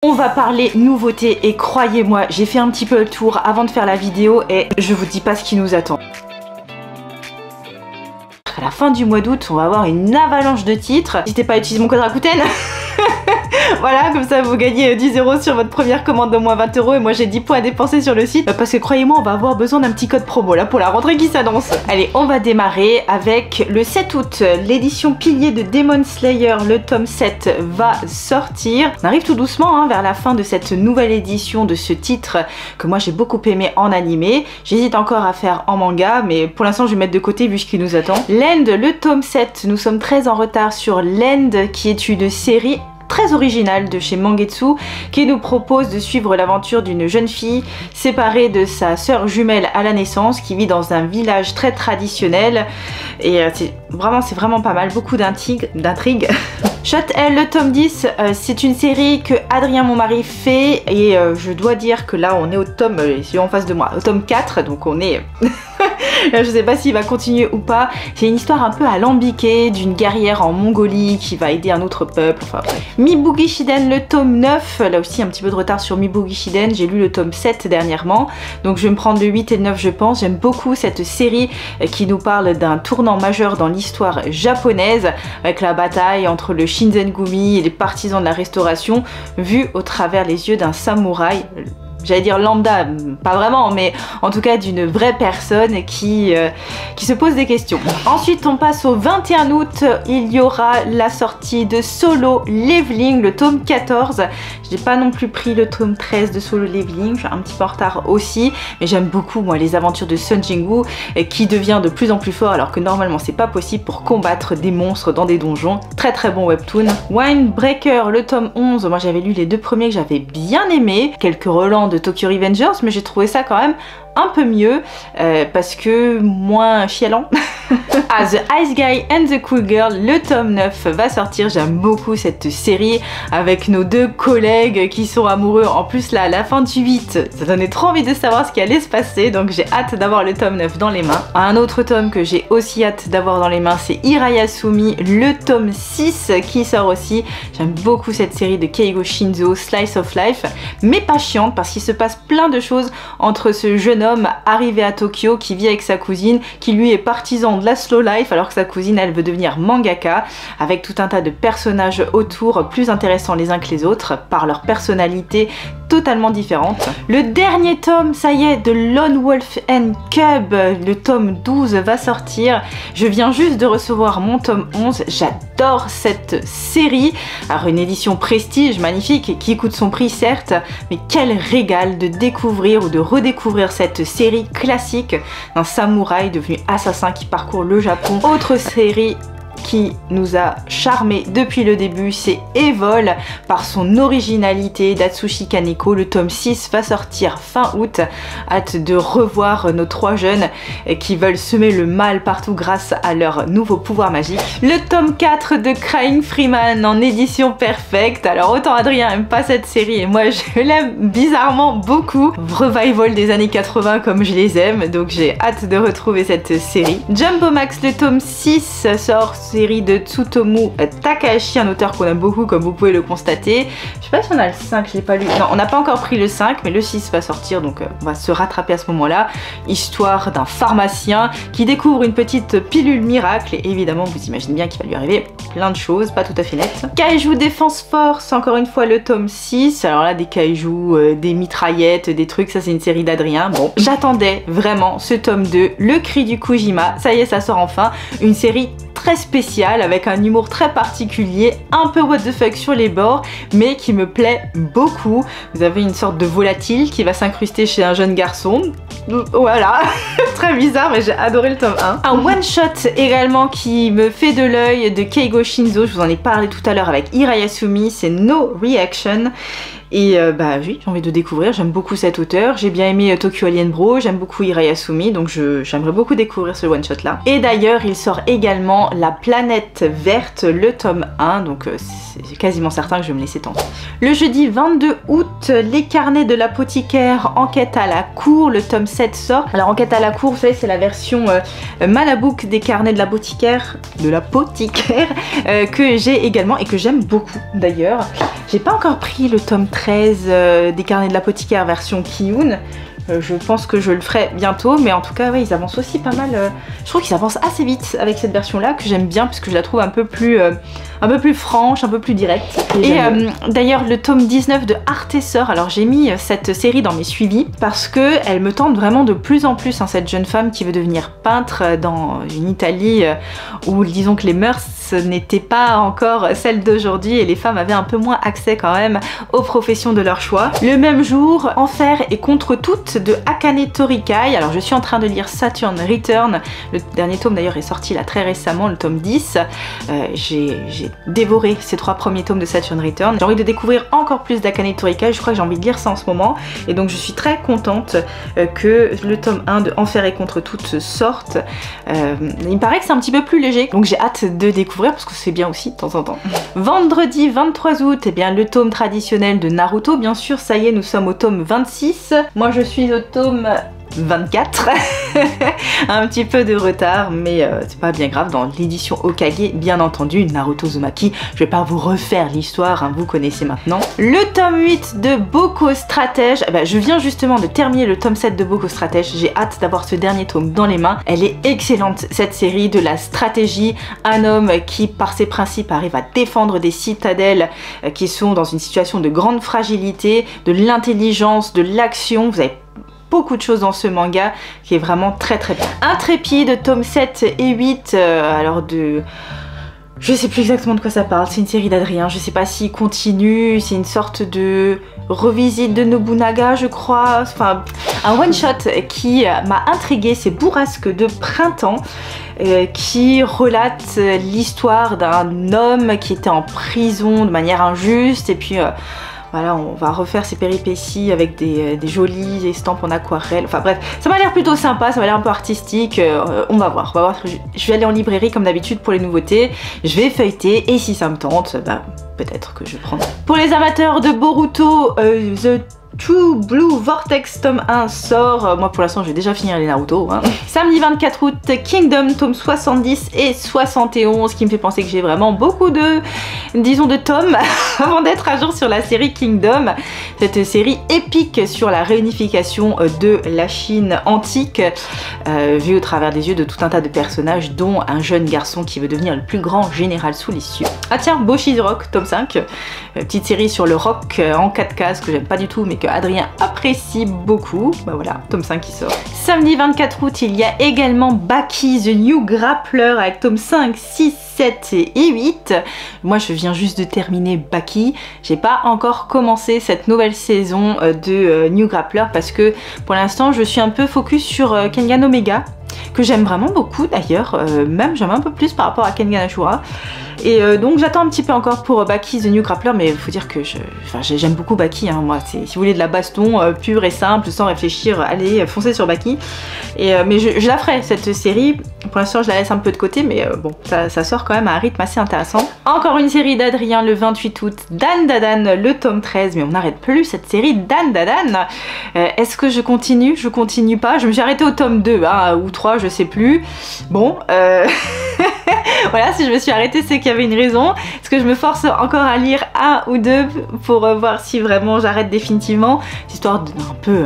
On va parler nouveautés et croyez-moi, j'ai fait un petit peu le tour avant de faire la vidéo et je vous dis pas ce qui nous attend. À la fin du mois d'août, on va avoir une avalanche de titres. N'hésitez pas à utiliser mon code Rakuten. Voilà, comme ça vous gagnez 10 € sur votre première commande d'au moins 20 € et moi j'ai 10 points à dépenser sur le site parce que croyez-moi, on va avoir besoin d'un petit code promo là pour la rentrée qui s'annonce. Allez, on va démarrer avec le 7 août, l'édition pilier de Demon Slayer, le tome 7 va sortir. On arrive tout doucement vers la fin de cette nouvelle édition de ce titre que moi j'ai beaucoup aimé en animé. J'hésite encore à faire en manga, mais pour l'instant je vais mettre de côté vu ce qui nous attend. L'End, le tome 7, nous sommes très en retard sur l'End qui est une série très originale de chez Mangetsu qui nous propose de suivre l'aventure d'une jeune fille séparée de sa sœur jumelle à la naissance qui vit dans un village très traditionnel et c'est vraiment pas mal, beaucoup d'intrigues. Shot L, le tome 10, c'est une série que Adrien mon mari fait et je dois dire que là on est au tome, en face de moi, au tome 4, donc on est... Je sais pas s'il va continuer ou pas. C'est une histoire un peu alambiquée d'une guerrière en Mongolie qui va aider un autre peuple, enfin bref. Mibugi Shiden, le tome 9, là aussi un petit peu de retard sur Mibugi Shiden, j'ai lu le tome 7 dernièrement, donc je vais me prendre le 8 et le 9 je pense. J'aime beaucoup cette série qui nous parle d'un tournant majeur dans l'histoire japonaise avec la bataille entre le Shinzengumi et les partisans de la restauration vue au travers les yeux d'un samouraï. J'allais dire lambda, pas vraiment, mais en tout cas d'une vraie personne qui se pose des questions. Ensuite, on passe au 21 août, il y aura la sortie de Solo Leveling, le tome 14. Je n'ai pas non plus pris le tome 13 de Solo Leveling, je suis un petit peu en retard aussi, mais j'aime beaucoup moi les aventures de Sun Jinwoo qui devient de plus en plus fort alors que normalement c'est pas possible pour combattre des monstres dans des donjons. Très très bon webtoon. Winebreaker, le tome 11, moi j'avais lu les deux premiers que j'avais bien aimés, quelques relents de Tokyo Revengers, mais j'ai trouvé ça quand même un peu mieux parce que moins chialant. Ah, The Ice Guy and the Cool Girl, le tome 9 va sortir. J'aime beaucoup cette série avec nos deux collègues qui sont amoureux. En plus là, à la fin du 8, ça donnait trop envie de savoir ce qui allait se passer, donc j'ai hâte d'avoir le tome 9 dans les mains. Un autre tome que j'ai aussi hâte d'avoir dans les mains, c'est Hirayasumi, le tome 6 qui sort aussi. J'aime beaucoup cette série de Keigo Shinzo, Slice of Life, mais pas chiante parce qu'il se passe plein de choses entre ce jeune homme arrivé à Tokyo qui vit avec sa cousine qui lui est partisan de la slow life alors que sa cousine elle veut devenir mangaka, avec tout un tas de personnages autour plus intéressants les uns que les autres par leur personnalité totalement différente. Le dernier tome, ça y est, de Lone Wolf and Cub, le tome 12 va sortir. Je viens juste de recevoir mon tome 11, j'adore cette série. Alors une édition prestige magnifique qui coûte son prix certes, mais quel régal de découvrir ou de redécouvrir cette série classique d'un samouraï devenu assassin qui parcourt le Japon. Autre série qui nous a charmé depuis le début, c'est Evol par son originalité d'Atsushi Kaneko. Le tome 6 va sortir fin août. Hâte de revoir nos trois jeunes qui veulent semer le mal partout grâce à leur nouveau pouvoir magique. Le tome 4 de Crying Freeman en édition perfecte. Alors autant Adrien aime pas cette série et moi je l'aime bizarrement beaucoup. Revival des années 80 comme je les aime, donc j'ai hâte de retrouver cette série. Jumbo Max, le tome 6 sort, série de Tsutomu Takahashi, un auteur qu'on aime beaucoup comme vous pouvez le constater. Je sais pas si on a le 5, je l'ai pas lu. Non, on n'a pas encore pris le 5, mais le 6 va sortir, donc on va se rattraper à ce moment-là. Histoire d'un pharmacien qui découvre une petite pilule miracle et évidemment vous imaginez bien qu'il va lui arriver plein de choses, pas tout à fait nettes. Kaiju Defense Force, encore une fois le tome 6. Alors là des kaiju, des mitraillettes, des trucs, ça c'est une série d'Adrien. Bon, j'attendais vraiment ce tome 2, Le Cri du Kujima. Ça y est, ça sort enfin. Une série très spécial avec un humour très particulier, un peu what the fuck sur les bords, mais qui me plaît beaucoup. Vous avez une sorte de volatile qui va s'incruster chez un jeune garçon. Voilà, très bizarre, mais j'ai adoré le tome 1. Un one shot également qui me fait de l'œil de Keigo Shinzo, je vous en ai parlé tout à l'heure avec Hirayasumi, c'est No Reaction. Et bah oui, j'ai envie de découvrir, j'aime beaucoup cet auteur, j'ai bien aimé Tokyo Alien Bro, j'aime beaucoup Hirayasumi, donc j'aimerais beaucoup découvrir ce one shot là. Et d'ailleurs il sort également La Planète Verte, le tome 1, donc c'est quasiment certain que je vais me laisser tenter. Le jeudi 22 août, Les Carnets de l'Apothicaire, Enquête à la Cour, le tome 7 sort. Alors Enquête à la Cour, vous savez c'est la version Malabook des Carnets de l'Apothicaire, que j'ai également et que j'aime beaucoup d'ailleurs. J'ai pas encore pris le tome 13 13 des carnets de l'apothicaire version Kiyun. Je pense que je le ferai bientôt, mais en tout cas ouais, ils avancent aussi pas mal. Je trouve qu'ils avancent assez vite avec cette version là que j'aime bien parce que je la trouve un peu plus franche, un peu plus directe. Et d'ailleurs le tome 19 de Artesseur, alors j'ai mis cette série dans mes suivis parce que elle me tente vraiment de plus en plus, hein, cette jeune femme qui veut devenir peintre dans une Italie où disons que les mœurs n'étaient pas encore celles d'aujourd'hui et les femmes avaient un peu moins accès quand même aux professions de leur choix. Le même jour, Enfer et contre toutes de Akane Torikai. Alors je suis en train de lire Saturn Return, le dernier tome d'ailleurs est sorti là très récemment, le tome 10. J'ai dévoré ces 3 premiers tomes de Saturn Return. J'ai envie de découvrir encore plus d'Akane Torikai, je crois que j'ai envie de lire ça en ce moment et donc je suis très contente que le tome 1 de Enfer et contre toutes sorte. Il me paraît que c'est un petit peu plus léger donc j'ai hâte de découvrir parce que c'est bien aussi de temps en temps. Vendredi 23 août, eh bien le tome traditionnel de Naruto, bien sûr, ça y est, nous sommes au tome 26. Moi je suis au tome 24. Un petit peu de retard, mais c'est pas bien grave. Dans l'édition Hokage, bien entendu, Naruto Uzumaki. Je vais pas vous refaire l'histoire, hein, vous connaissez maintenant. Le tome 8 de Boko Stratège. Eh ben, je viens justement de terminer le tome 7 de Boko Stratège. J'ai hâte d'avoir ce dernier tome dans les mains. Elle est excellente, cette série de la stratégie. Un homme qui, par ses principes, arrive à défendre des citadelles qui sont dans une situation de grande fragilité, de l'intelligence, de l'action. Vous avez beaucoup de choses dans ce manga qui est vraiment très très bien. Intrépide, tome 7 et 8, alors de... Je sais plus exactement de quoi ça parle, c'est une série d'Adrien, je sais pas s'il continue, c'est une sorte de revisite de Nobunaga je crois, enfin un one shot qui m'a intriguée, c'est Bourrasque de printemps. Qui relate l'histoire d'un homme qui était en prison de manière injuste et puis voilà, on va refaire ses péripéties avec des jolies estampes en aquarelle. Enfin bref, ça m'a l'air plutôt sympa, ça m'a l'air un peu artistique. On va voir. Je vais aller en librairie comme d'habitude pour les nouveautés. Je vais feuilleter et si ça me tente, bah peut-être que je prendrai. Pour les amateurs de Boruto, The True Blue Vortex tome 1 sort. Moi pour l'instant je vais déjà finir les Naruto. Hein. Samedi 24 août, Kingdom tome 70 et 71, qui me fait penser que j'ai vraiment beaucoup de, disons, de tomes avant d'être à jour sur la série Kingdom. Cette série épique sur la réunification de la Chine antique, vue au travers des yeux de tout un tas de personnages, dont un jeune garçon qui veut devenir le plus grand général sous les cieux. Ah tiens, Boshi's Rock tome 5, petite série sur le rock en 4 cases que j'aime pas du tout mais que Adrien apprécie beaucoup. Bah voilà, tome 5 qui sort. Samedi 24 août, il y a également Baki The New Grappler avec tome 5, 6, 7 et 8. Moi je viens juste de terminer Baki. J'ai pas encore commencé cette nouvelle saison de New Grappler parce que pour l'instant je suis un peu focus sur Kengan Omega, que j'aime vraiment beaucoup d'ailleurs, même j'aime un peu plus par rapport à Kengan Ashura. Et donc j'attends un petit peu encore pour Baki The New Grappler, mais il faut dire que j'aime beaucoup Baki, hein, moi. Si vous voulez de la baston pure et simple, sans réfléchir, allez, foncez sur Baki. Mais je la ferai cette série, pour l'instant je la laisse un peu de côté, mais bon, ça sort quand même à un rythme assez intéressant. Encore une série d'Adrien le 28 août, Dan Dadan, le tome 13, mais on n'arrête plus cette série Dan Dadan. Est-ce que je continue? Je continue pas, je me suis arrêtée au tome 2, hein, ou 3, je sais plus. Bon, voilà, si je me suis arrêtée, c'est qu'il y avait une raison. Est-ce que je me force encore à lire un ou deux pour voir si vraiment j'arrête définitivement? Cette histoire un peu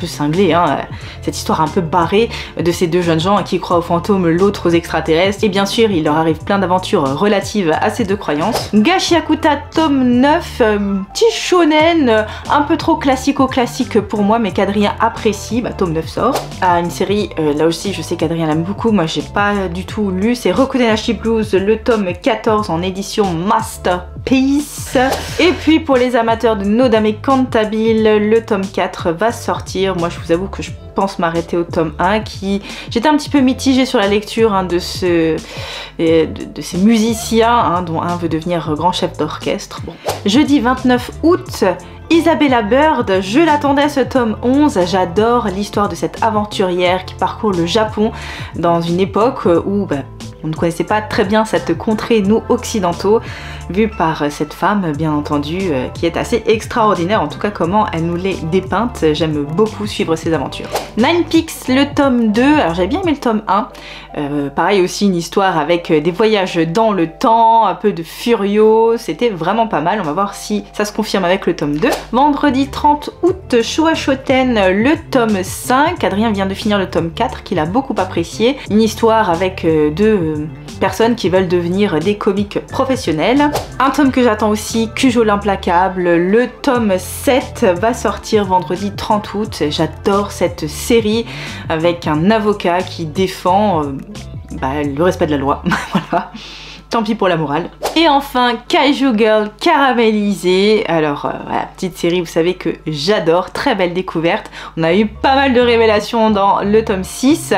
cinglée, hein, cette histoire un peu barrée de ces deux jeunes gens qui croient aux fantômes, l'autre aux extraterrestres. Et bien sûr, il leur arrive plein d'aventures relatives à ces deux croyances. Gashiakuta tome 9, petit shonen, un peu trop classico-classique pour moi, mais qu'Adrien apprécie. Bah, tome 9 sort. Une série, là aussi, je sais qu'Adrien l'aime beaucoup. Moi, j'ai pas du tout lu. C'est Rokudenashi Blues, le tome 14 en édition Masterpiece. Et puis, pour les amateurs de Nodame Cantabile, le tome 4 va sortir. Moi je vous avoue que je pense m'arrêter au tome 1 qui... J'étais un petit peu mitigée sur la lecture hein, de ces musiciens hein, dont un veut devenir grand chef d'orchestre. Bon. Jeudi 29 août, Isabella Bird, je l'attendais ce tome 11, j'adore l'histoire de cette aventurière qui parcourt le Japon dans une époque où on ne connaissait pas très bien cette contrée, nous occidentaux. vu par cette femme bien entendu qui est assez extraordinaire, en tout cas comment elle nous l'est dépeinte. J'aime beaucoup suivre ses aventures. Nine Peaks, le tome 2, alors j'avais bien aimé le tome 1, pareil aussi une histoire avec des voyages dans le temps, un peu de Furio, c'était vraiment pas mal, on va voir si ça se confirme avec le tome 2. Vendredi 30 août, Showa Shoten, le tome 5, Adrien vient de finir le tome 4 qu'il a beaucoup apprécié, une histoire avec deux personnes qui veulent devenir des comiques professionnels. Un tome que j'attends aussi, Cujo l'implacable, le tome 7 va sortir vendredi 30 août, j'adore cette série avec un avocat qui défend le respect de la loi, voilà. Tant pis pour la morale. Et enfin, Kaiju Girl caramélisée. Alors, voilà, petite série, vous savez que j'adore. Très belle découverte. On a eu pas mal de révélations dans le tome 6.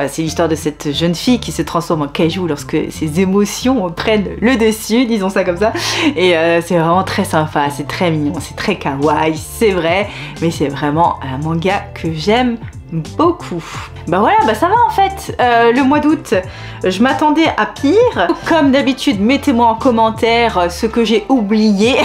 C'est l'histoire de cette jeune fille qui se transforme en kaiju lorsque ses émotions prennent le dessus, disons ça comme ça. Et c'est vraiment très sympa, c'est très mignon, c'est très kawaii, c'est vrai. Mais c'est vraiment un manga que j'aime beaucoup. Bah voilà, bah ça va en fait. Le mois d'août, je m'attendais à pire. Comme d'habitude, mettez-moi en commentaire ce que j'ai oublié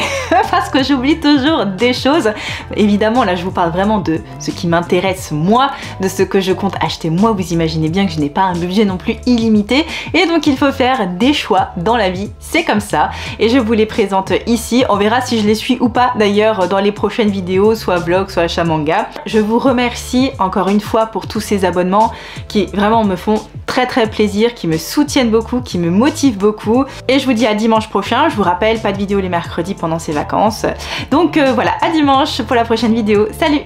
parce que j'oublie toujours des choses. Évidemment, là je vous parle vraiment de ce qui m'intéresse moi, de ce que je compte acheter moi. Vous imaginez bien que je n'ai pas un budget non plus illimité et donc il faut faire des choix dans la vie. C'est comme ça et je vous les présente ici. On verra si je les suis ou pas d'ailleurs dans les prochaines vidéos, soit vlog, soit achat manga. Je vous remercie encore une fois pour tous ces abonnements qui vraiment me font très plaisir, qui me soutiennent beaucoup, qui me motivent beaucoup. Et je vous dis à dimanche prochain. Je vous rappelle, pas de vidéo les mercredis pendant ces vacances. Donc voilà, à dimanche pour la prochaine vidéo. Salut!